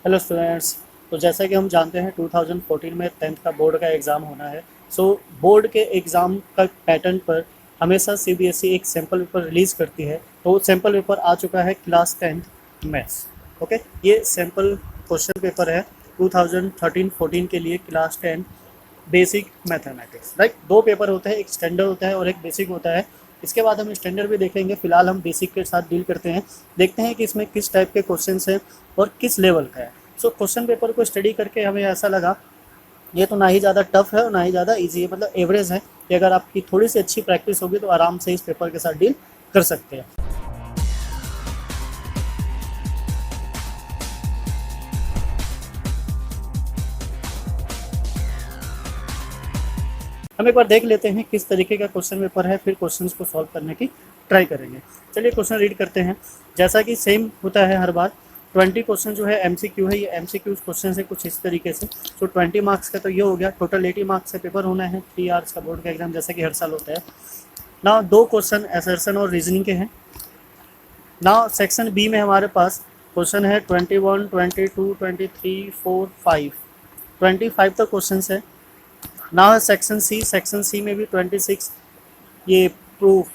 Hello students. तो जैसा कि हम जानते हैं 2014 में 10th का बोर्ड का एग्ज़ाम होना है। सो बोर्ड के एग्ज़ाम का पैटर्न पर हमेशा सीबीएसई एक सैम्पल पेपर रिलीज़ करती है। तो सैम्पल पेपर आ चुका है क्लास 10th मैथ्स। ओके, ये सैम्पल क्वेश्चन पेपर है 2013-14 के लिए क्लास 10 बेसिक मैथमेटिक्स। राइट, दो पेपर होते हैं, एक स्टैंडर्ड होता है और एक बेसिक होता है। इसके बाद हम स्टैंडर्ड भी देखेंगे, फिलहाल हम बेसिक के साथ डील करते हैं। देखते हैं कि इसमें किस टाइप के क्वेश्चन हैं और किस लेवल का है। सो क्वेश्चन पेपर को स्टडी करके हमें ऐसा लगा ये तो ना ही ज़्यादा टफ है और ना ही ज़्यादा ईजी है, मतलब एवरेज है कि अगर आपकी थोड़ी सी अच्छी प्रैक्टिस होगी तो आराम से इस पेपर के साथ डील कर सकते हैं। हम एक बार देख लेते हैं किस तरीके का क्वेश्चन पेपर है, फिर क्वेश्चंस को सॉल्व करने की ट्राई करेंगे। चलिए क्वेश्चन रीड करते हैं। जैसा कि सेम होता है हर बार, 20 क्वेश्चन जो है एमसीक्यू है। ये एमसीक्यू क्वेश्चन है कुछ इस तरीके से। तो 20 मार्क्स का तो ये हो गया, टोटल 80 मार्क्स का पेपर होना है, 3 आवर्स का बोर्ड का एग्जाम जैसा कि हर साल होता है ना। दो क्वेश्चन असर्शन और रीजनिंग के हैं ना। सेक्शन बी में हमारे पास क्वेश्चन है 21, 22, 23, 4, 5, 25 तक क्वेश्चन है ना। सेक्शन सी में भी 26, ये प्रूफ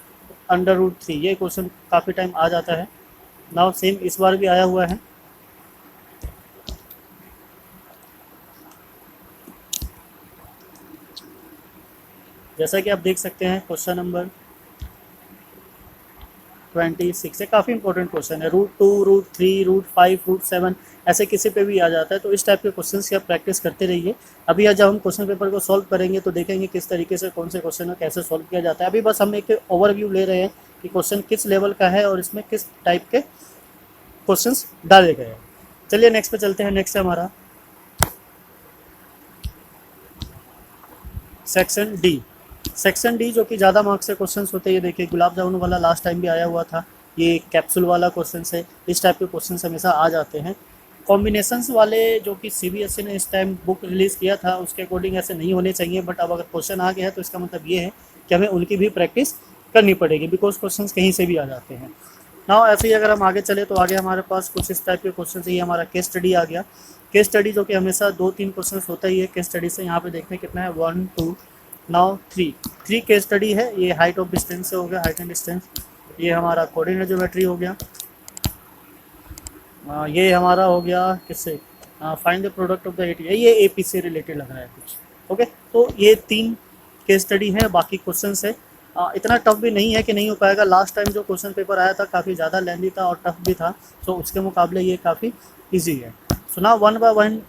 अंडर रूट 3, ये क्वेश्चन काफ़ी टाइम आ जाता है ना। सेम इस बार भी आया हुआ है। जैसा कि आप देख सकते हैं क्वेश्चन नंबर 26 है, काफ़ी इंपॉर्टेंट क्वेश्चन है। रूट 2, रूट 3, रूट 5, रूट 7 ऐसे किसी पे भी आ जाता है। तो इस टाइप के क्वेश्चन की आप प्रैक्टिस करते रहिए। अभी जब हम क्वेश्चन पेपर को सॉल्व करेंगे तो देखेंगे किस तरीके से कौन से क्वेश्चन को कैसे सॉल्व किया जाता है। अभी बस हम एक ओवरव्यू ले रहे हैं कि क्वेश्चन किस लेवल का है और इसमें किस टाइप के क्वेश्चंस डाले गए हैं। चलिए नेक्स्ट पे चलते हैं। नेक्स्ट है हमारा सेक्शन डी। सेक्शन डी जो कि ज़्यादा मार्क्स से क्वेश्चंस होते हैं। ये देखिए गुलाब जामुन वाला लास्ट टाइम भी आया हुआ था, ये कैप्सूल वाला क्वेश्चन है। इस टाइप के क्वेश्चन हमेशा आ जाते हैं। कॉम्बिनेशंस वाले जो कि सीबीएसई ने इस टाइम बुक रिलीज़ किया था उसके अकॉर्डिंग ऐसे नहीं होने चाहिए, बट अब अगर क्वेश्चन आ गया है तो इसका मतलब ये है कि हमें उनकी भी प्रैक्टिस करनी पड़ेगी, बिकॉज क्वेश्चन कहीं से भी आ जाते हैं ना। ऐसे ही अगर हम आगे चले तो आगे हमारे पास कुछ इस टाइप के क्वेश्चन है। ये हमारा केस स्टडी आ गया। केस स्टडी जो कि हमेशा 2-3 क्वेश्चन होता ही है केस स्टडी से। यहाँ पे देखते हैं कितना है, 1, 2, नाउ 3 केस स्टडी है। ये हाइट ऑफ डिस्टेंस से हो गया, हाइट एंड डिस्टेंस। ये हमारा कोऑर्डिनेट ज्योमेट्री हो गया। ये हमारा हो गया किससे, find the product of the eighty, ये एपी से रिलेटेड लग रहा है कुछ। ओके, तो ये 3 केस स्टडी है, बाकी क्वेश्चन है। इतना टफ भी नहीं है कि नहीं हो पाएगा। लास्ट टाइम जो क्वेश्चन पेपर आया था काफ़ी ज़्यादा लेंदी था और टफ भी था, तो उसके मुकाबले ये काफ़ी ईजी है। सो ना 1 बाय 1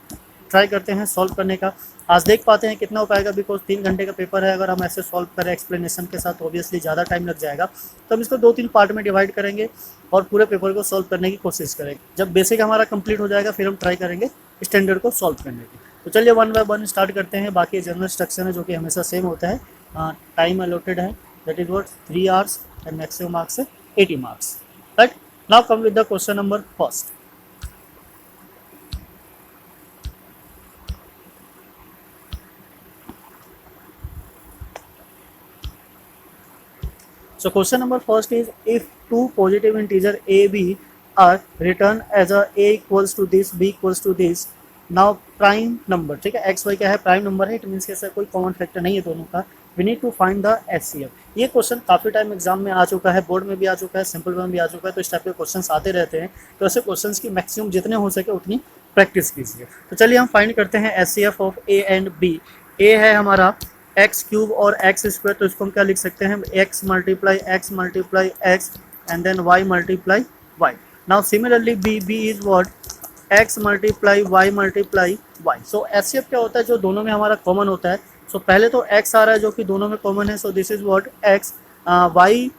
ट्राई करते हैं सॉल्व करने का। आज देख पाते हैं कितना हो पाएगा, बिकॉज 3 घंटे का पेपर है। अगर हम ऐसे सॉल्व करें एक्सप्लेनेशन के साथ ऑब्वियसली ज़्यादा टाइम लग जाएगा। तो हम इसको 2-3 पार्ट में डिवाइड करेंगे और पूरे पेपर को सॉल्व करने की कोशिश करेंगे। जब बेसिक हमारा कंप्लीट हो जाएगा फिर हम ट्राई करेंगे स्टैंडर्ड को सॉल्व करने की। तो चलिए 1 बाय 1 स्टार्ट करते हैं। बाकी जनरल स्ट्रक्चर है जो कि हमेशा सेम होता है। टाइम अलॉटेड है, that is what 3 hours and maximum marks है 80 marks. Right, now come with the question number first. So question number first is, if two positive integer a b are written as a equals to this, b equals to this, now prime number, ठीक है, x y क्या है, prime number है, it means ऐसा कोई common factor नहीं है दोनों का। We need to find the HCF. ये क्वेश्चन काफ़ी टाइम एग्जाम में आ चुका है, बोर्ड में भी आ चुका है, सिंपल में भी आ चुका है। तो इस टाइप के क्वेश्चन आते रहते हैं, तो ऐसे क्वेश्चन की मैक्सिमम जितने हो सके उतनी प्रैक्टिस कीजिए। तो चलिए हम फाइंड करते हैं HCF of A and B. A है हमारा एक्स क्यूब और एक्स स्क्वायर, तो इसको हम क्या लिख सकते हैं, x multiply x and then y multiply y. Now similarly B is what, x multiply y. So HCF क्या होता है, जो दोनों में हमारा कॉमन होता है। सो पहले तो एक्स आ रहा है जो कि दोनों में कॉमन है, so this is what X. Y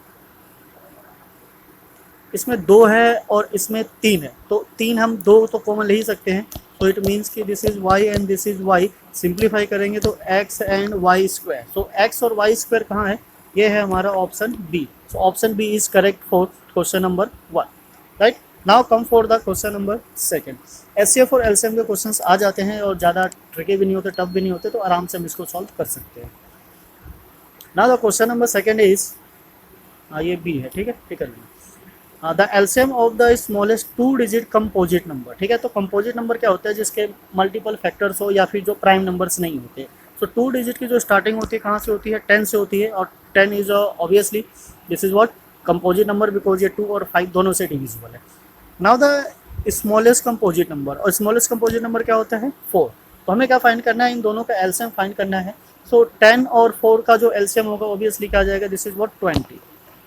इसमें 2 है और इसमें 3 है, तो 3 हम 2 तो कॉमन ले ही सकते हैं। तो इट मीन्स कि this is Y and this is Y. Simplify करेंगे तो X and Y square. So X और वाई स्क्वायर कहाँ है, ये है हमारा option B. So option B is correct for question number 1। Right, now come for the question number second. HCF और LCM के क्वेश्चंस आ जाते हैं और ज़्यादा ट्रिकी भी नहीं होते, टफ भी नहीं होते, तो आराम से हम इसको सॉल्व कर सकते हैं। Now the question number second is, ये बी है, ठीक है, ठीक है। The LCM of the smallest 2 digit composite number, ठीक है। तो कंपोजिट नंबर क्या होता है, जिसके मल्टीपल फैक्टर्स हो या फिर जो प्राइम नंबर्स नहीं होते। सो 2 डिजिट की जो स्टार्टिंग होती है कहाँ से होती है, 10 से होती है, और 10 is obviously this is what composite number, because ये 2 और 5 दोनों से डिविजिबल है। Now the smallest composite number, और स्मॉलेस्ट कंपोजिट नंबर क्या होता है, 4। तो हमें क्या फाइंड करना है, इन दोनों का एलसीएम फाइंड करना है। सो 10 और 4 का जो एलसीएम होगा ऑब्वियसली क्या आ जाएगा, दिस इज व्हाट 20,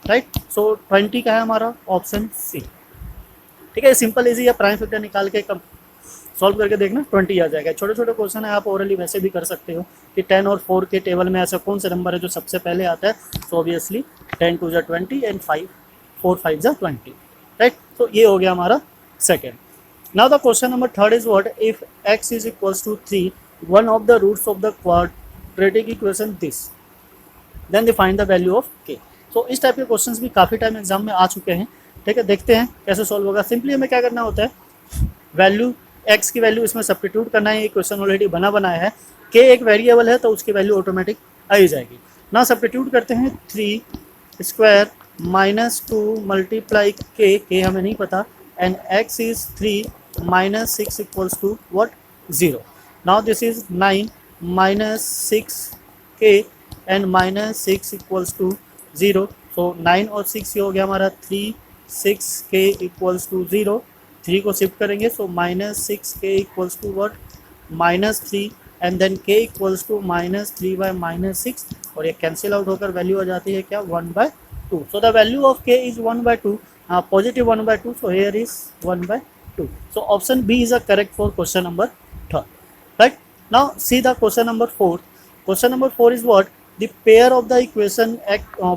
राइट। सो 20 का है हमारा ऑप्शन सी, ठीक है। सिंपल इजी है, प्राइम फैक्टर निकाल के कम सॉल्व करके देखना 20 आ जाएगा। छोटे छोटे क्वेश्चन है, आप ओरली वैसे भी कर सकते हो कि 10 और 4 के टेबल में ऐसा कौन सा नंबर है जो सबसे पहले आता है। सो ऑब्वियसली 10 2 जा 20 एंड 5 4 5 जा 20, राइट। तो ये हो गया हमारा second. Now the question number third is what, if x is equals to 3 one of the roots of the quadratic equation this then they find the value of k। So इस type के questions भी काफ़ी time exam में आ चुके हैं, ठीक है। देखते हैं कैसे सॉल्व होगा। सिंपली हमें क्या करना होता है, वैल्यू x की वैल्यू इसमें सब्स्टिट्यूट करना है। ये क्वेश्चन ऑलरेडी बनाया है, k एक वेरिएबल है तो उसकी वैल्यू ऑटोमेटिक आ ही जाएगी ना। सब्स्टिट्यूट करते हैं 3 स्क्वायर माइनस 2 मल्टीप्लाई k हमें नहीं पता, and x is 3 minus 6 equals to what 0। Now this is 9 minus 6k and minus 6 equals to 0। So 9 और 6 ये हो गया हमारा 3 6k इक्वल्स टू 0। 3 को शिफ्ट करेंगे, so minus 6k equals to what minus 3, and then k equals to minus 3 by minus 6, और ये cancel out होकर वैल्यू आ जाती है क्या 1/2। So the value of k is 1/2, positive 1/2, so here is 1/2। So option B is a correct for question number third, right. Now see the question number fourth. Question number 4 is what, the pair of the equation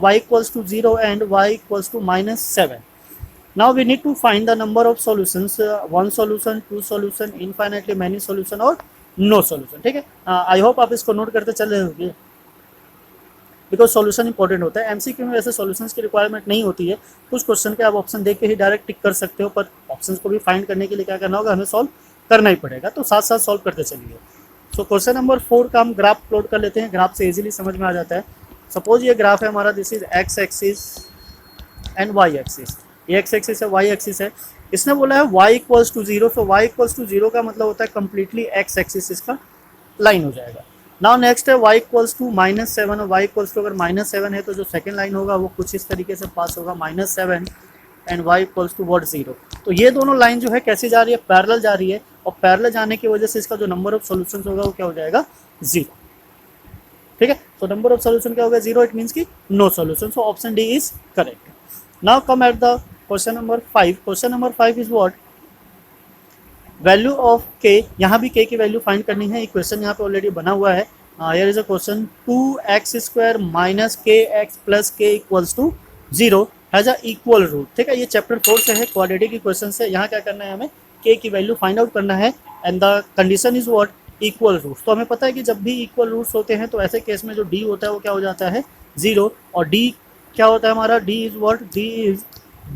y equals to 0 and y equals to minus 7. Now we need to find the number of solutions, one solution, two solution, infinitely many solution और no solution, ठीक है। I hope आप इसको note करते चल रहे होंगे, because solution important होता है। एमसीक्यू में वैसे सॉल्यूशंस की रिक्वायरमेंट नहीं होती है, कुछ क्वेश्चन के आप ऑप्शन देख के ही डायरेक्ट टिक कर सकते हो, पर ऑप्शंस को भी फाइंड करने के लिए क्या करना होगा, हमें सॉल्व करना ही पड़ेगा। तो साथ साथ सॉल्व करते चलिए। सो क्वेश्चन नंबर 4 का हम ग्राफ प्लॉट कर लेते हैं, ग्राफ से इजीली समझ में आ जाता है। सपोज ये ग्राफ है हमारा, this is X axis and Y axis, ये एक्स एक्सिस है, वाई एक्सिस है। इसने बोला है y इक्वल्स टू 0, तो y इक्वल्स टू 0 का मतलब होता है कम्प्लीटली एक्स एक्सिस इसका लाइन हो जाएगा। नाउ नेक्स्ट है y इक्वल्स टू -7, और y इक्वल्स टू अगर -7 है तो जो सेकंड लाइन होगा वो कुछ इस तरीके से पास होगा -7 and y equals to what 0। तो ये दोनों लाइन जो है कैसे जा रही है, पैरेलल जा रही है, और पैरेलल जाने की वजह से इसका जो नंबर ऑफ सॉल्यूशंस होगा वो क्या हो जाएगा 0, ठीक है। तो नंबर ऑफ सॉल्यूशन क्या होगा 0, इट मीन्स की no solution. So option D is correct. Now come at the question number 5। Question number 5 is what, value of k, यहाँ भी k की वैल्यू फाइंड करनी है। इक्वेशन यहाँ पे ऑलरेडी बना हुआ है। Here is a question 2x² minus kx plus k equals to 0 has a equal root, ठीक है। ये चैप्टर 4 से है, क्वाड्रेटिक इक्वेशन से। यहाँ क्या करना है, हमें k की वैल्यू फाइंड आउट करना है, and the condition is what equal roots. तो हमें पता है कि जब भी इक्वल रूट्स होते हैं तो ऐसे केस में जो d होता है वो क्या हो जाता है 0, और d क्या होता है हमारा, d is what, d is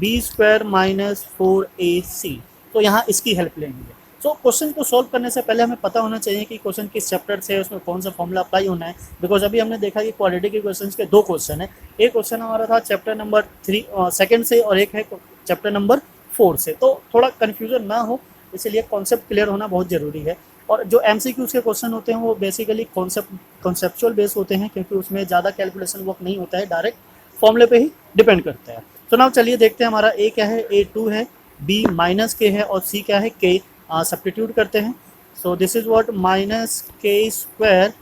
b² minus 4ac। तो यहाँ इसकी हेल्प लेंगे। सो क्वेश्चन को सॉल्व करने से पहले हमें पता होना चाहिए कि क्वेश्चन किस चैप्टर से है, उसमें कौन सा फॉर्मूला अप्लाई होना है। बिकॉज अभी हमने देखा कि क्वाड्रेटिक इक्वेशंस के 2 क्वेश्चन है। एक क्वेश्चन हमारा था चैप्टर नंबर 3 सेकंड से, और एक है चैप्टर नंबर 4 से। तो थोड़ा कन्फ्यूजन ना हो, इसीलिए कॉन्सेप्ट क्लियर होना बहुत ज़रूरी है। और जो MCQs के क्वेश्चन होते हैं वो बेसिकली कॉन्सेप्चुअल बेस होते हैं, क्योंकि उसमें ज़्यादा कैलकुलेशन वर्क नहीं होता है, डायरेक्ट फॉर्मूले पे ही डिपेंड करता है। तो नाउ चलिए देखते हैं, हमारा A क्या है, A2 है, B माइनस k है, और C क्या है k। सब्स्टिट्यूट करते हैं। So this is what minus k²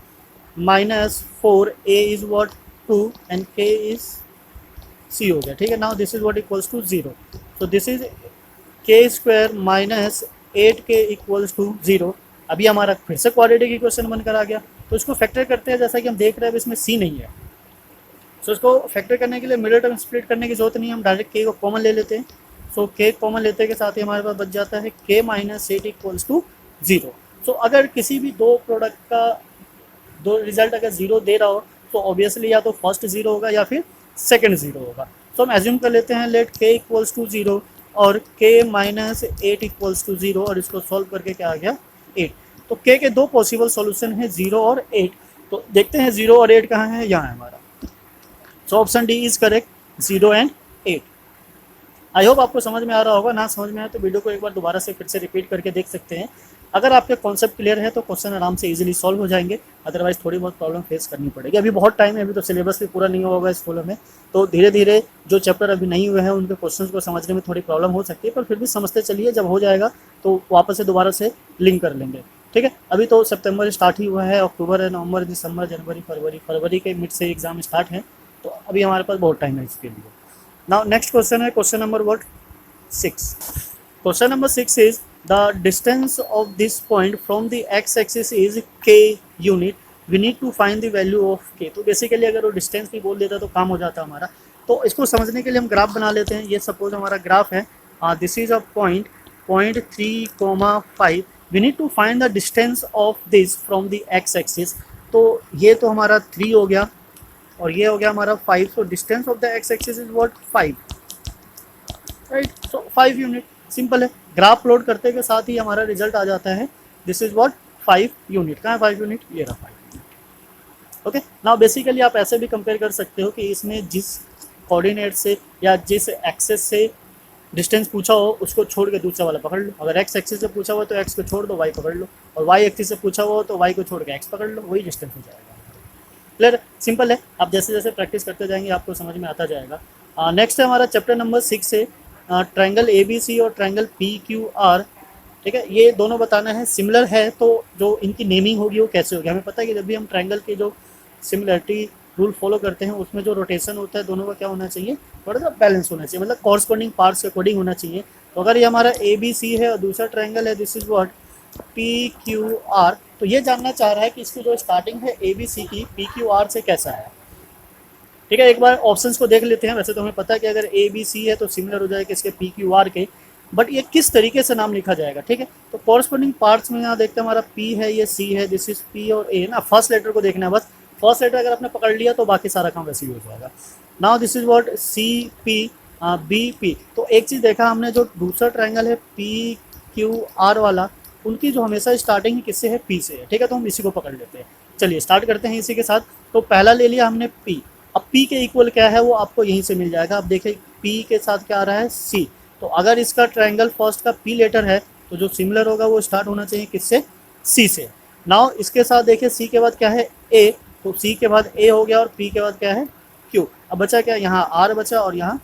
minus 4a is what 2 and k is c हो गया, ठीक है। Now this is what equals to 0। So this is k² minus 8k equals to 0। अभी हमारा फिर से क्वाड्रेटिक इक्वेशन बनकर आ गया। तो इसको फैक्टर करते हैं, जैसा कि हम देख रहे हैं इसमें c नहीं है। सो इसको फैक्टर करने के लिए मिडिल टर्म स्प्लिट करने की जरूरत नहीं है, हम डायरेक्ट k को कॉमन ले लेते हैं। सो k कॉमन लेते के साथ ही हमारे पास बच जाता है k माइनस 8 इक्वल्स टू 0। सो अगर किसी भी दो प्रोडक्ट का दो रिजल्ट अगर 0 दे रहा हो तो ऑब्वियसली या तो फर्स्ट 0 होगा या फिर सेकंड 0 होगा। सो हम एज्यूम कर लेते हैं लेट k इक्वल्स टू 0 और k माइनस 8 इक्वल्स टू 0, और इसको सॉल्व करके क्या आ गया 8। तो k के 2 पॉसिबल सॉल्यूशन है 0 और 8। तो देखते हैं 0 और 8 कहाँ है, यहाँ है हमारा। सो option D is correct, 0 and 8। I hope आपको समझ में आ रहा होगा, ना समझ में आए तो वीडियो को एक बार दोबारा से फिर से रिपीट करके देख सकते हैं। अगर आपके कॉन्सेप्ट क्लियर है तो क्वेश्चन आराम से इजीली सॉल्व हो जाएंगे, अदरवाइज थोड़ी बहुत प्रॉब्लम फेस करनी पड़ेगी। अभी बहुत टाइम है, अभी तो सिलेबस भी पूरा नहीं होगा स्कूलों में, तो धीरे धीरे जो चैप्टर अभी नहीं हुए हैं उनके क्वेश्चंस को समझने में थोड़ी प्रॉब्लम हो सकती है, पर फिर भी समझते चलिए, जब हो जाएगा तो वापस से दोबारा से लिंक कर लेंगे। ठीक है, अभी तो सितंबर स्टार्ट ही हुआ है, अक्टूबर है, नवंबर, दिसंबर, जनवरी, फरवरी के मिड से एग्जाम स्टार्ट है, तो अभी हमारे पास बहुत टाइम है इसके लिए। नाउ नेक्स्ट क्वेश्चन है question number what 6. Question number 6 is the distance of this point from the x-axis is k unit. We need to find the value of k. तो बेसिकली अगर वो डिस्टेंस भी बोल देता तो काम हो जाता हमारा। तो इसको समझने के लिए हम ग्राफ बना लेते हैं। ये सपोज हमारा ग्राफ है, this is a point 3,5. We need to find the distance of this from the x axis. तो ये तो हमारा 3 हो गया और ये हो गया हमारा 5. So distance of the x axis is what 5, right. So 5 unit, simple है। ग्राफ प्लॉट करते के साथ ही हमारा रिजल्ट आ जाता है, दिस इज व्हाट 5 यूनिट. कहाँ है 5 यूनिट, ये रहा 5 यूनिट. ओके, नाउ बेसिकली आप ऐसे भी कंपेयर कर सकते हो कि इसमें जिस कोऑर्डिनेट से या जिस एक्सेस से डिस्टेंस पूछा हो उसको छोड़ के दूसरा वाला पकड़ लो. अगर एक्स एक्सिस से पूछा हुआ तो एक्स को छोड़ दो, वाई पकड़ लो, और वाई एक्सिस से पूछा हुआ तो वाई को छोड़ के एक्स पकड़ लो, वही डिस्टेंस हो जाएगा. क्लियर, सिंपल है. आप जैसे जैसे प्रैक्टिस करते जाएंगे आपको समझ में आता जाएगा. नेक्स्ट है हमारा चैप्टर नंबर 6 से ट्रायंगल ABC और ट्रायंगल PQR. ठीक है, ये दोनों बताना है. सिमिलर है तो जो इनकी नेमिंग होगी वो कैसे होगी. हमें पता है कि जब भी हम ट्रायंगल की जो सिमिलरिटी रूल फॉलो करते हैं उसमें जो रोटेशन होता है दोनों का क्या होना चाहिए, थोड़ा सा बैलेंस होना चाहिए, मतलब कॉरस्पॉन्डिंग पार्ट्स के अकॉर्डिंग होना चाहिए. तो अगर ये हमारा ABC है और दूसरा ट्रायंगल है दिस इज व्हाट PQR, तो ये जानना चाह रहा है कि इसकी जो स्टार्टिंग है ABC की PQR से कैसा है. ठीक है, एक बार ऑप्शंस को देख लेते हैं. वैसे तो हमें पता है कि अगर ABC है तो सिमिलर हो जाएगा इसके PQR के, बट ये किस तरीके से नाम लिखा जाएगा. ठीक है, तो कॉरस्पॉन्डिंग पार्ट्स में यहाँ देखते हैं हमारा P है, ये C है, दिस इज P और A ना. फर्स्ट लेटर को देखना है बस. फर्स्ट लेटर अगर आपने पकड़ लिया तो बाकी सारा काम वैसे ही हो जाएगा. Now this is what CP, तो एक चीज़ देखा हमने, जो दूसरा ट्रायंगल है PQR वाला, उनकी जो हमेशा स्टार्टिंग किससे है, P से है. ठीक है, तो हम इसी को पकड़ लेते हैं. चलिए स्टार्ट करते हैं इसी के साथ. तो पहला ले लिया हमने P. अब P के इक्वल क्या है वो आपको यहीं से मिल जाएगा. अब देखिए P के साथ क्या आ रहा है, C. तो अगर इसका ट्रायंगल फर्स्ट का P लेटर है तो जो सिमिलर होगा वो स्टार्ट होना चाहिए किससे, C से. नाउ इसके साथ देखिए C के बाद क्या है, A. तो C के बाद A हो गया और P के बाद क्या है, Q. अब बचा क्या, यहाँ R बचा और यहाँ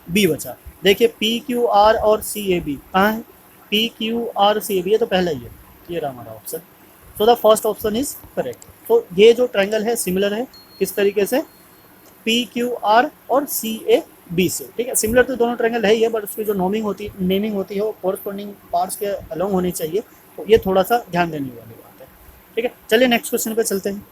B बचा. देखिए PQR और CAB कहाँ है, PQR CAB, ये तो पहला ही है, ये रहा हमारा option. So the first option is correct. तो ये जो ट्रायंगल है सिमिलर है किस तरीके से, PQR और CAB से. ठीक है, सिमिलर तो दोनों ट्रायंगल है ही है, बट उसकी जो नेमिंग होती है वो कॉरस्पॉन्डिंग पार्ट्स के अलोंग होनी चाहिए. तो ये थोड़ा सा ध्यान देने वाली बात है. ठीक है, चलिए नेक्स्ट क्वेश्चन पे चलते हैं.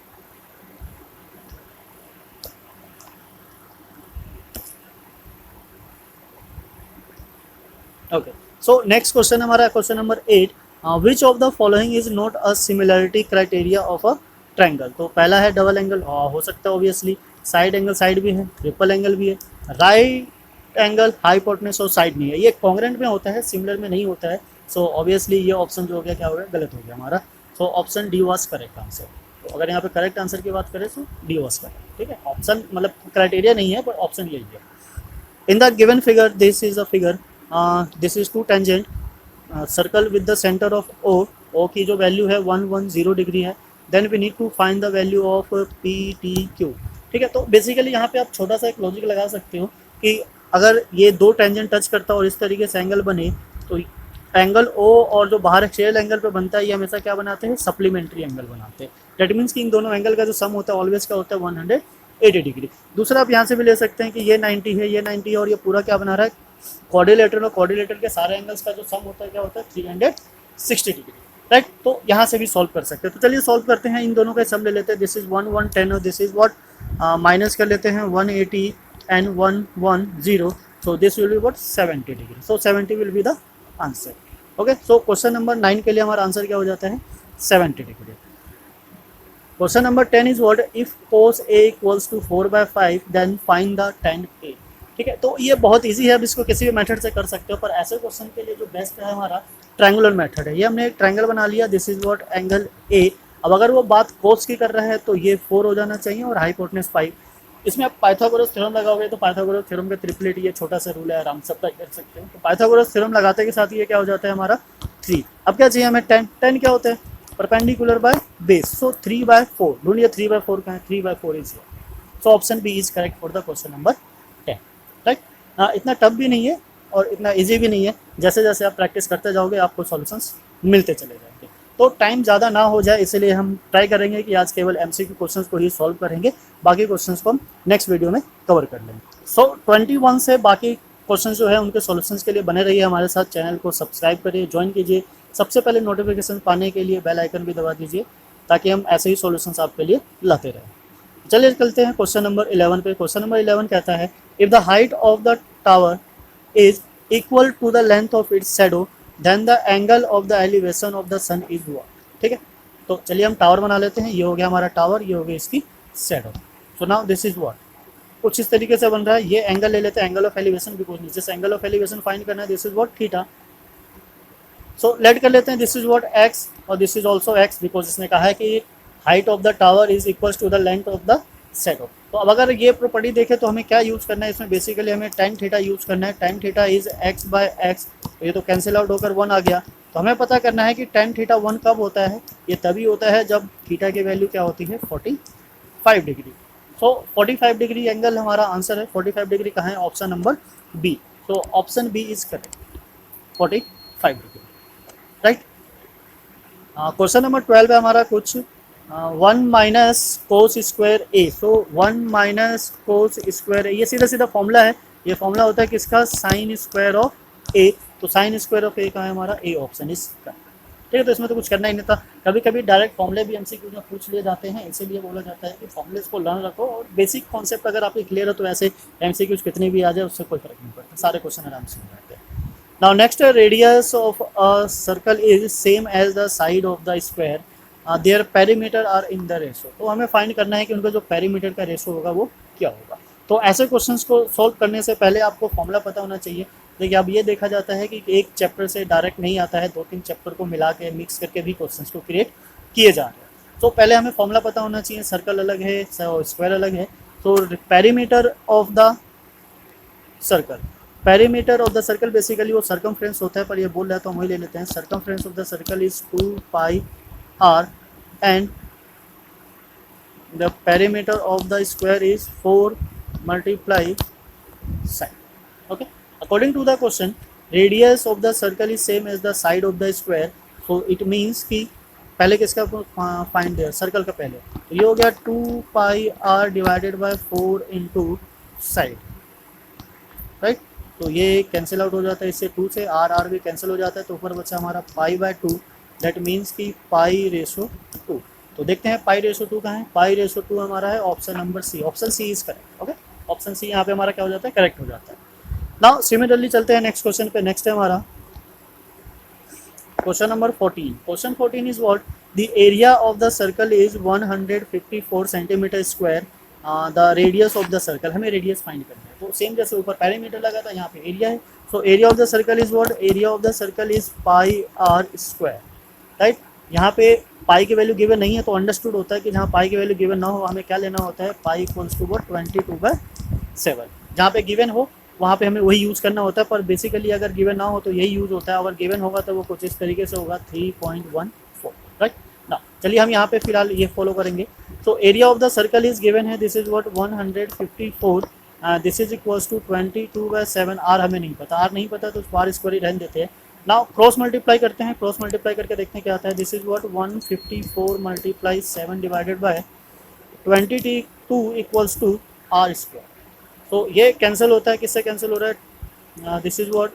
ओके, सो नेक्स्ट क्वेश्चन हमारा question number 8. Which of the following is not a similarity criteria of a triangle. तो पहला है डबल एंगल, हो सकता है ऑब्वियसली. साइड एंगल साइड भी है, ट्रिपल एंगल भी है. राइट एंगल हाइपोटेन्यूज और साइड नहीं है. ये कॉन्ग्रेंट में होता है, सिमिलर में नहीं होता है. सो ऑब्वियसली ये ऑप्शन जो हो गया क्या हो गया, गलत हो गया हमारा. सो option D was correct answer. तो अगर यहाँ पे करेक्ट आंसर की बात करें तो डी वाज करेक्ट. ठीक है, ऑप्शन मतलब क्राइटेरिया नहीं है, बट ऑप्शन यही है. In the given figure, this is a figure. This is two tangent. Circle with the center of O. O की जो वैल्यू है 110 डिग्री है. Then we need to find the value of PTQ. ठीक है, तो basically यहाँ पे आप छोटा सा एक लॉजिक लगा सकते हो कि अगर ये दो टेंजेंट टच करता है और इस तरीके से एंगल बने तो एंगल O और जो बाहर एक्सियल एंगल पे बनता है ये हमेशा क्या बनाते हैं, सप्लीमेंट्री एंगल बनाते हैं. डेट मीन्स कि इन दोनों एंगल का जो सम होता है ऑलवेज क्या होता है 180 डिग्री. दूसरा आप यहाँ से भी ले सकते हैं कि ये 90 है, ये 90 है और ये पूरा क्या बना रहा है, कोऑर्डिनेटर. और कोऑर्डिनेटर के सारे एंगल्स का जो सम होता है क्या होता है 360 डिग्री. राइट, तो यहाँ से भी सॉल्व कर सकते हैं. तो चलिए सॉल्व करते हैं. इन दोनों का सम ले लेते हैं. दिस इज 110 और दिस इज व्हाट, माइनस कर लेते हैं 180 and 110. So this will be what 70 degree. So 70 will be the answer. Okay, so question number 9 के लिए हमारा आंसर क्या हो जाता है, 70 degree. Question number 10 is what, if cos A equals to 4/5 then find the tan A. ठीक है, तो ये बहुत इजी है, अब इसको किसी भी मेथड से कर सकते हो, पर ऐसे क्वेश्चन के लिए जो बेस्ट है हमारा ट्रायंगुलर मेथड है. ये हमने एक ट्रायंगल बना लिया, this is what angle A. अब अगर वो बात cos की कर रहा है तो ये 4 हो जाना चाहिए और हाइपोटेन्यूज 5. इसमें आप पाइथागोरस थ्योरम लगाओगे तो पाइथागोरस थ्योरम का ट्रिपलेट, ये छोटा सा रूल है, आराम से अप्लाई कर सकते हो। तो पाइथागोरस थ्योरम लगाते के साथ ये क्या हो जाता है हमारा 3। अब क्या चाहिए हमें 10। 10 क्या होता है? Perpendicular by base. सो 3/4 ढूंढिए, 3/4 का है, 3/4 is here. So option B is correct for the question number 10। Right. इतना टफ भी नहीं है और इतना इजी भी नहीं है, जैसे जैसे आप प्रैक्टिस करते जाओगे आपको सॉल्यूशंस मिलते चले जाएंगे। तो टाइम ज़्यादा ना हो जाए इसलिए हम ट्राई करेंगे कि आज केवल एमसीक्यू क्वेश्चंस को ही सॉल्व करेंगे, बाकी क्वेश्चंस को हम नेक्स्ट वीडियो में कवर कर लेंगे। सो 21 से बाकी क्वेश्चन जो है उनके सॉल्यूशंस के लिए बने रहिए हमारे साथ। चैनल को सब्सक्राइब करिए, ज्वाइन कीजिए, सबसे पहले नोटिफिकेशन पाने के लिए बेल आइकन भी दबा दीजिए ताकि हम ऐसे ही सॉल्यूशंस आपके लिए लाते रहें। चलिए चलते हैं क्वेश्चन नंबर 11 पे। क्वेश्चन नंबर 11 कहता है if the height of the tower is equal to the length of its shadow then the angle of the elevation of the sun is what. ठीक है, तो चलिए हम टावर बना लेते हैं। ये हो गया हमारा टावर, ये हो गई इसकी shadow. So now this is what, कुछ इस तरीके से बन रहा है। ये एंगल ले लेते हैं, एंगल ऑफ एलिवेशन, बिकॉज नीचे से एंगल ऑफ एलिवेशन फाइंड करना है। This is what theta. So let कर लेते हैं दिस इज व्हाट एक्स और this is also x, because इसने कहा है कि height of the tower is equal to the length of the shadow. तो अब अगर ये प्रॉपर्टी देखें तो हमें क्या यूज़ करना है इसमें, बेसिकली हमें tan थीटा यूज़ करना है। tan थीटा इज x/x, ये तो कैंसिल आउट होकर 1 आ गया। तो हमें पता करना है कि tan थीटा 1 कब होता है। ये तभी होता है जब थीटा की वैल्यू क्या होती है 45 डिग्री। सो 45 डिग्री एंगल हमारा आंसर है। 45 डिग्री कहाँ है? Option number B. So option B is correct, 45 degree. Right. Question number 12 है हमारा कुछ 1 minus cos square A. So 1 minus cos square A, ये सीधा सीधा फॉर्मूला है। ये फॉर्मूला होता है किसका? साइन स्क्वायर ऑफ ए। तो साइन स्क्वायर ऑफ ए का है हमारा ए ऑप्शन इसका। ठीक है, तो इसमें तो कुछ करना ही नहीं था। कभी कभी डायरेक्ट फॉर्मूले भी एमसीक्यू में पूछ लिए जाते हैं, इसीलिए बोला जाता है कि फॉर्मूले को लर्न रखो और बेसिक कॉन्सेप्ट अगर आपके क्लियर हो तो ऐसे एमसीक्यूज कितने भी आ जाए उससे कोई फर्क नहीं पड़ता, सारे क्वेश्चन आराम से हो जाते हैं। Now next, radius of a circle is same as the side of the square. Their perimeter are in the ratio. तो हमें फाइंड करना है कि उनका जो पेरीमीटर का रेशो होगा वो क्या होगा। तो ऐसे क्वेश्चंस को सॉल्व करने से पहले आपको फॉर्मूला पता होना चाहिए। देखिए अब ये देखा जाता है कि एक चैप्टर से डायरेक्ट नहीं आता है, 2-3 चैप्टर को मिला के मिक्स करके भी क्वेश्चंस को क्रिएट किए जा रहे हैं। तो पहले हमें फॉर्मूला पता होना चाहिए। सर्कल अलग है, स्क्वायर अलग है। तो perimeter of the circle, perimeter of the circle basically वो सर्कमफ्रेंस होता है, पर ये बोल रहा है तो हम वही ले लेते हैं। Circumference of the circle is 2πr and the perimeter of the square is 4 multiply side. Okay, according to the question radius of the circle is same as the side of the square. So it means कि पहले किसका find है? Circle का पहले। तो ये हो गया 2πr divided by 4 into side. Right, तो ये कैंसिल आउट हो जाता है इससे, 2 से आर भी कैंसिल हो जाता है, तो ऊपर बचा हमारा π/2। दैट मीन्स कि π/2। तो देखते हैं π/2 कहाँ है। π/2 हमारा है option number C. Option C is correct. Okay, option C यहाँ पे हमारा क्या हो जाता है? करेक्ट हो जाता है। नाउ सिमिलरली चलते हैं नेक्स्ट क्वेश्चन पे। नेक्स्ट है हमारा question number 14। Question 14 is what the area of the circle is 154 centimetre square. The radius of the circle, हमें रेडियस फाइंड करना है। तो सेम जैसे ऊपर पेरीमीटर लगा था यहाँ पे एरिया है। So area of the circle is what? Area of the circle is πr²। Right, यहाँ पे पाई की वैल्यू गिवन नहीं है तो अंडरस्टूड होता है कि जहाँ पाई की वैल्यू गिवन ना हो हमें क्या लेना होता है? Pi equals to what? 22/7। जहाँ पे गिवन हो वहाँ पे हमें वही यूज़ करना होता है, पर बेसिकली अगर गिवन ना हो तो यही यूज़ होता है। अगर गिवन होगा तो वो कुछ इस तरीके से होगा 3.14। राइट ना, चलिए हम यहाँ पे फिलहाल ये फॉलो करेंगे। तो area of the circle is given है, this is what 154, this is equals to 22/7। R हमें नहीं पता, आर नहीं पता तो बार स्क्वायर ही रहने देते हैं। नाउ क्रॉस मल्टीप्लाई करते हैं, क्रॉस मल्टीप्लाई करके देखते हैं क्या आता है। This is what 154 multiply 7 divided by 22 equals to r²। तो ये कैंसिल होता है, किससे कैंसिल हो रहा है? This is what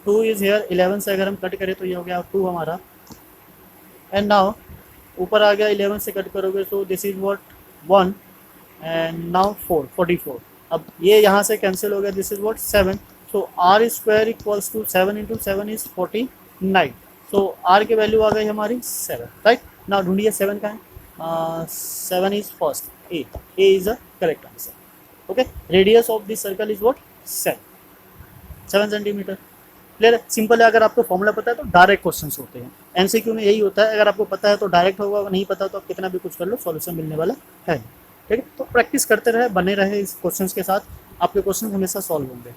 2 is here, 11 से अगर हम कट करें तो ये हो गया 2 हमारा। एंड नाउ ऊपर आ गया 11 से कट करोगे तो this is what 1 and now 4, 44। अब ये यहाँ से कैंसिल हो गया, this is what 7। So r² equals to 7 into 7 is 49। So r की वैल्यू आ गई हमारी 7। राइट, नाउ ढूंढिए 7 का है। 7 is first, A is a correct answer. Okay, radius of this circle is what 7 centimetre. Clear है, सिंपल है। अगर आपको फॉर्मूला पता है तो डायरेक्ट क्वेश्चंस होते हैं। एमसीक्यू में यही होता है, अगर आपको पता है तो डायरेक्ट होगा, नहीं पता तो आप कितना भी कुछ कर लो सॉल्यूशन मिलने वाला है। ठीक है। तो प्रैक्टिस करते रहे, बने रहे इस क्वेश्चन के साथ, आपके क्वेश्चन हमेशा सॉल्व होंगे।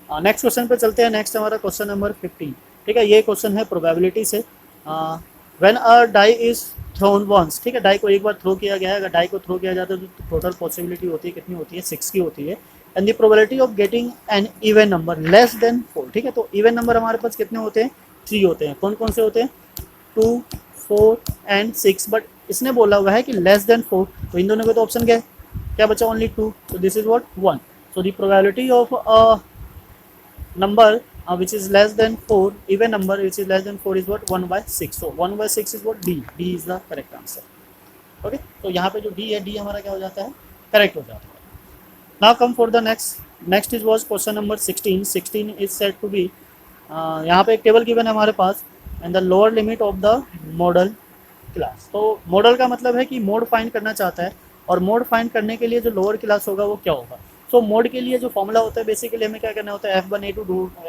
नेक्स्ट क्वेश्चन पे चलते हैं। नेक्स्ट हमारा क्वेश्चन नंबर 15। ठीक है, ये क्वेश्चन है प्रोबेबिलिटी से। When a die is thrown once, ठीक है, डाई को एक बार थ्रो किया गया है, अगर डाई को थ्रो किया जाता है तो टोटल पॉसिबिलिटी होती है कितनी होती है, 6 की होती है। And the probability of getting an even number less than 4, ठीक है। तो इवन नंबर हमारे पास कितने होते हैं, 3 होते हैं। कौन कौन से होते हैं, 2, 4 एंड 6। बट इसने बोला हुआ है कि लेस देन 4, तो इन दोनों के तो ऑप्शन क्या है, क्या बचा, ओनली 2। तो this is what 1। So the probability of number which is less than 4, even number which is less than 4 is what, 1/6। so 1/6 is what, D is the correct answer। Okay, तो यहाँ पे जो D है, D हमारा क्या हो जाता है, करेक्ट हो जाता है। Now come for the next is was question number 16। 16 is set to be, यहाँ पे एक टेबल गिवन है हमारे पास, and the lower limit of the modal class. तो मॉडल का मतलब है कि मोड फाइंड करना चाहता है, और मोड फाइंड करने के लिए जो लोअर क्लास होगा वो क्या होगा। सो मोड के लिए जो फॉर्मूला होता है, बेसिकली हमें क्या करना होता है, F1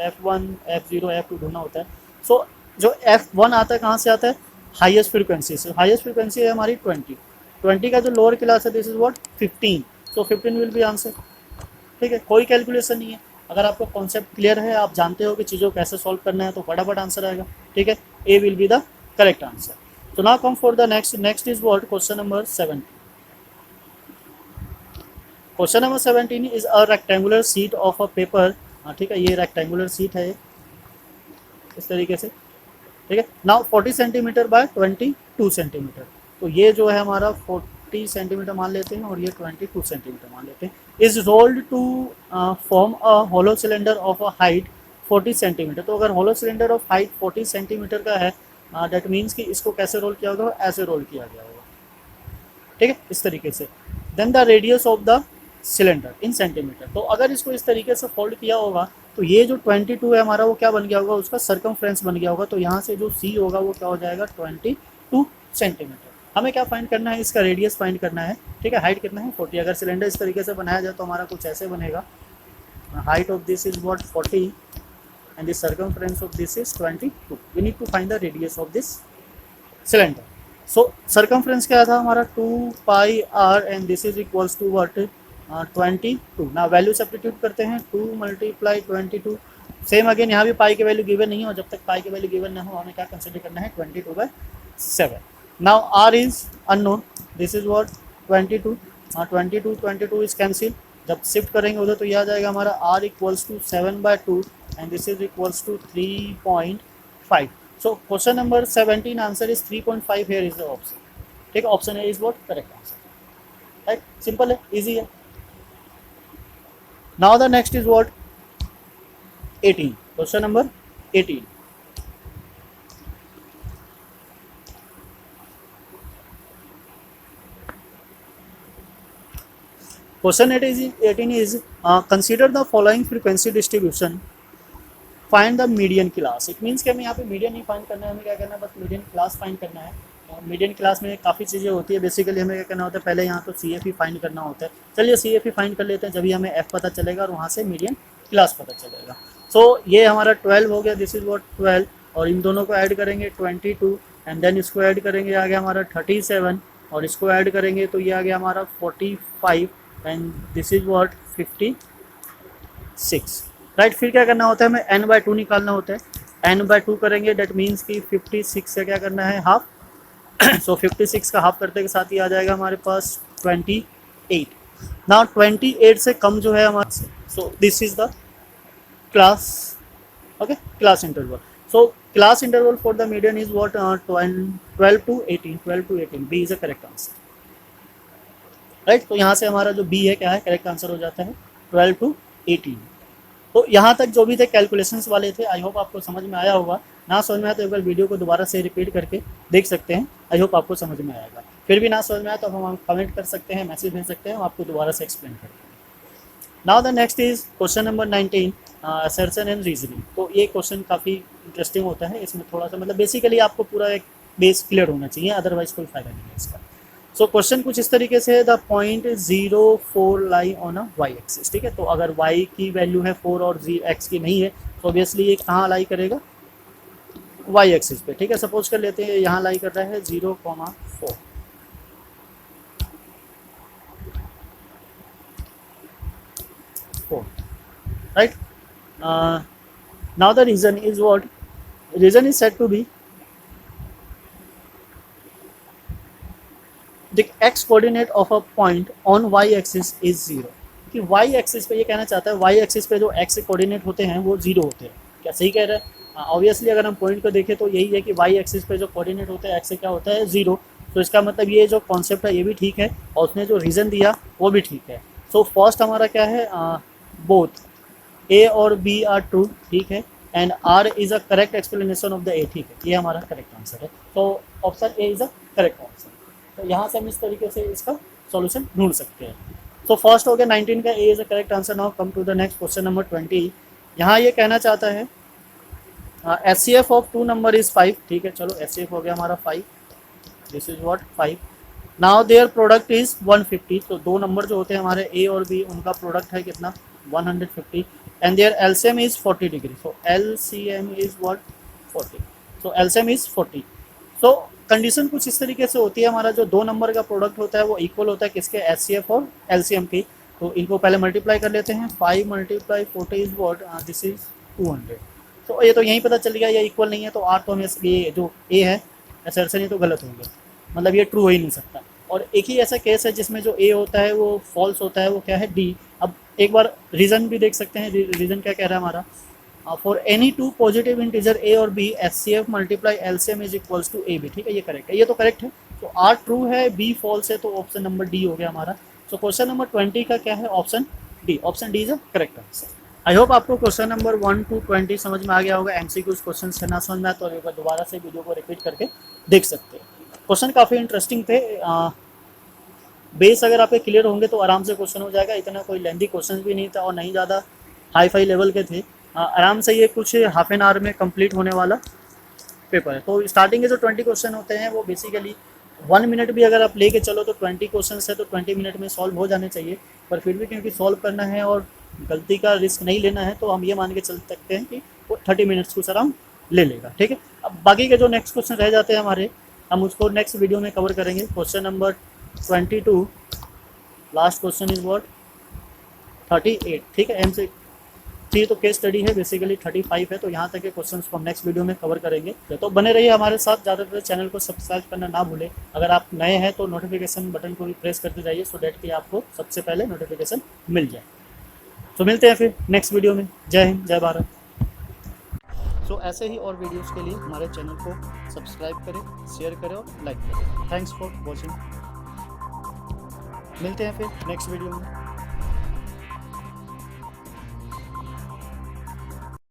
F1 F0 F2 ढूंढना होता है। सो जो F1 आता है कहाँ से आता है, हाईएस्ट फ्रीक्वेंसी से। हाईएस्ट फ्रीक्वेंसी है हमारी 20 का जो लोअर क्लास है, this is what 15। So 15 will be answer. ठीक है, कोई कैलकुलेशन नहीं है। अगर आपको कॉन्सेप्ट क्लियर है, आप जानते हो कि चीज़ों को कैसे सॉल्व करना है, तो फटाफट आंसर आएगा। ठीक है, A will be the correct answer. So now come for the next is what, question number 17। Question number 17 is a rectangular sheet of a paper. ठीक है, ये रेक्टेंगुलर शीट है इस तरीके से। ठीक है, नाउ 40 सेंटीमीटर बाय 22 सेंटीमीटर। तो ये जो है हमारा 40 सेंटीमीटर मान लेते हैं, और ये 22 सेंटीमीटर मान लेते हैं। Is rolled to form a hollow cylinder of a height 40 centimetre. तो अगर hollow cylinder of height 40 centimetre का है, दैट मीन्स कि इसको कैसे रोल किया होगा, ऐसे रोल किया गया होगा। ठीक है, इस तरीके से। Then the radius of the cylinder in centimetre. तो अगर इसको इस तरीके से फोल्ड किया होगा, तो ये जो 22 है हमारा, वो क्या बन गया होगा, उसका सर्कमफ्रेंस बन गया होगा। तो यहाँ से जो सी होगा वो क्या हो जाएगा, 22 सेंटीमीटर। हमें क्या फाइंड करना है, इसका रेडियस फाइंड करना है। ठीक है, हाइट कितना है, 40। अगर सिलेंडर इस तरीके से बनाया जाए तो हमारा कुछ ऐसे बनेगा, height of this is what 40 and the circumference of this is 22। we need to find the radius of this cylinder। so circumference क्या था हमारा, 2 pi r and this is equals to what, 22। ना वैल्यू सब्स्टिट्यूट करते हैं, 2 × 22। Same again यहाँ भी पाई की value given नहीं हो, जब तक पाई की वैल्यू गिवन ना हो हमें क्या कंसिडर करना है, 22/7। Now r is unknown, this is what 22। 22 is cancel, जब शिफ्ट करेंगे उधर तो ये आ जाएगा हमारा r equals to 7/2 and this is equals to 3.5। so question number 17 answer is 3.5। here is the option। ठीक है, option A is what correct answer. Right, simple है, इजी है। Now the next is what 18। Question number 18। Question 18 is consider the following frequency distribution, find the median class. It means कि हमें यहाँ पे median नहीं find करना है, हमें क्या करना है, बस मीडियन क्लास फाइंड करना है। मीडियन क्लास में काफ़ी चीज़ें होती है, बेसिकली हमें क्या करना होता है, पहले यहाँ तो CFE फाइंड करना होता है। चलिए CFE फाइंड कर लेते हैं, जब हमें F पता चलेगा और वहाँ से मीडियन क्लास पता चलेगा। सो ये हमारा 12 हो गया, दिस इज व्हाट 12, और इन दोनों को ऐड करेंगे 22, एंड देन इसको ऐड करेंगे, आ गया हमारा 37, और इसको ऐड करेंगे तो ये आ गया हमारा 45, and this is what 56। Right, फिर क्या करना होता है, हमें n/2 निकालना होता है। n/2 करेंगे, डेट मीन्स कि 56 से क्या करना है, हाफ। सो 56 का हाफ करते के साथ ही आ जाएगा हमारे पास 28। नाउ 28 से कम जो है हमारे, so this is the class, okay, class interval. So class interval for the median is what 12 to 18। 12 to 18, B is a correct answer. Right, तो यहाँ से हमारा जो बी है क्या है, करेक्ट आंसर हो जाता है 12 to 18। तो यहाँ तक जो भी थे कैलकुलेशंस वाले थे, आई होप आपको समझ में आया होगा। ना समझ में आया तो एक बार वीडियो को दोबारा से रिपीट करके देख सकते हैं, आई होप आपको समझ में आएगा। फिर भी ना समझ में आया तो हम कमेंट कर सकते हैं, मैसेज भेज सकते हैं, हम आपको दोबारा से एक्सप्लेन करते हैं। Now the next is question number 19, assertion and reasoning. तो ये क्वेश्चन काफ़ी इंटरेस्टिंग होता है, इसमें थोड़ा सा मतलब बेसिकली आपको पूरा एक बेस क्लियर होना चाहिए, अदरवाइज कोई फायदा नहीं है इसका। सो क्वेश्चन कुछ इस तरीके से है, the point 0, 4 lie on a y axis. ठीक है, तो अगर y की वैल्यू है 4 और x की नहीं है, तो ऑब्वियसली ये कहाँ लाई करेगा, y एक्सिस पे। ठीक है, सपोज कर लेते हैं यहाँ लाई कर रहा है 0, 4। right? Now the reason is what? Reason is said to be the x coordinate of a point on y axis is 0. कि y axis पे ये कहना चाहता है y axis पे जो x कोऑर्डिनेट होते हैं वो 0 होते हैं। क्या सही कह रहा है? ऑब्वियसली अगर हम पॉइंट को देखें तो यही है कि y axis पे जो कोऑर्डिनेट होते हैं x से क्या होता है 0। तो इसका मतलब ये जो कॉन्सेप्ट है ये भी ठीक है और उसने जो रीज़न दिया वो भी ठीक है। सो फर्स्ट हमारा क्या है? बोथ ए और बी आर ट्रू, ठीक है, and R is a correct explanation of the A, ठीक है, ये हमारा करेक्ट आंसर है। तो option A is a correct answer. तो यहाँ से हम इस तरीके से इसका सॉल्यूशन ढूंढ सकते हैं। तो फर्स्ट हो गया 19 का A is a correct answer. Now come to the next question number 20। यहाँ ये कहना चाहता है H C F of 2 number is 5, ठीक है, चलो एच सी एफ हो गया हमारा 5, this is what 5। Now their product is 150, तो दो नंबर जो होते हैं हमारे ए और बी उनका प्रोडक्ट है कितना? 150, and their LCM is 40 degree, so LCM is what 40, so LCM is 40। So condition कुछ इस तरीके से होती है, हमारा जो दो नंबर का प्रोडक्ट होता है वो इक्वल होता है किसके? एचसीएफ और एलसीएम की। तो इनको पहले मल्टीप्लाई कर लेते हैं, 5 × 40 इज व्हाट? This is 200। तो ये तो यहीं पता चल गया ये इक्वल नहीं है, तो आर तो हमें ये जो ए है असरसन ये तो गलत हो गया, मतलब ये ट्रू हो ही नहीं सकता। और एक ही ऐसा केस है जिसमें जो ए होता है वो फॉल्स होता है, वो क्या है? डी। अब एक बार रीज़न भी देख सकते हैं, रीज़न क्या कह रहा है हमारा? For any two positive integer A और B HCF multiply LCM is equals to A B, ठीक है, ये करेक्ट है, ये तो करेक्ट है। तो आर ट्रू है, बी फॉल्स है, तो ऑप्शन नंबर डी हो गया हमारा। सो क्वेश्चन नंबर 20 का क्या है? Option D, option D is a correct answer. I hope आपको क्वेश्चन नंबर 1 to 20 समझ में आ गया होगा। एमसीक्यूज क्वेश्चन से ना समझ में आया तो एक बार दोबारा से वीडियो को रिपीट करके देख सकते हैं। क्वेश्चन काफ़ी इंटरेस्टिंग थे, बेस अगर आपके क्लियर होंगे तो आराम से क्वेश्चन हो जाएगा। इतना कोई लेंथी क्वेश्चन भी नहीं था और नहीं ज़्यादा हाई फाई लेवल के थे, आराम से ये कुछ हाफ एन आवर में कंप्लीट होने वाला पेपर है। तो स्टार्टिंग के जो 20 क्वेश्चन होते हैं वो बेसिकली 1 मिनट भी अगर आप लेके चलो तो 20 क्वेश्चन है तो 20 मिनट में सॉल्व हो जाने चाहिए। पर फिर भी क्योंकि सॉल्व करना है और गलती का रिस्क नहीं लेना है तो हम ये मान के चल सकते हैं कि वो 30 मिनट्स कुछ आराम ले लेगा, ठीक है। अब बाकी के जो नेक्स्ट क्वेश्चन रह जाते हैं हमारे, हम उसको नेक्स्ट वीडियो में कवर करेंगे। Question number 22, last question is what 38, ठीक है। एम से थी तो केस स्टडी है, बेसिकली 35 है, तो यहाँ तक के क्वेश्चंस को हम नेक्स्ट वीडियो में कवर करेंगे। तो बने रहिए हमारे साथ, ज़्यादातर चैनल को सब्सक्राइब करना ना भूलें। अगर आप नए हैं तो नोटिफिकेशन बटन को भी प्रेस करते जाइए सो डैट कि आपको सबसे पहले नोटिफिकेशन मिल जाए। तो मिलते हैं फिर नेक्स्ट वीडियो में। जय हिंद, जय भारत। सो ऐसे ही और वीडियोज़ के लिए हमारे चैनल को सब्सक्राइब करें, शेयर करें और लाइक करें। Thanks for watching. मिलते हैं फिर नेक्स्ट वीडियो में।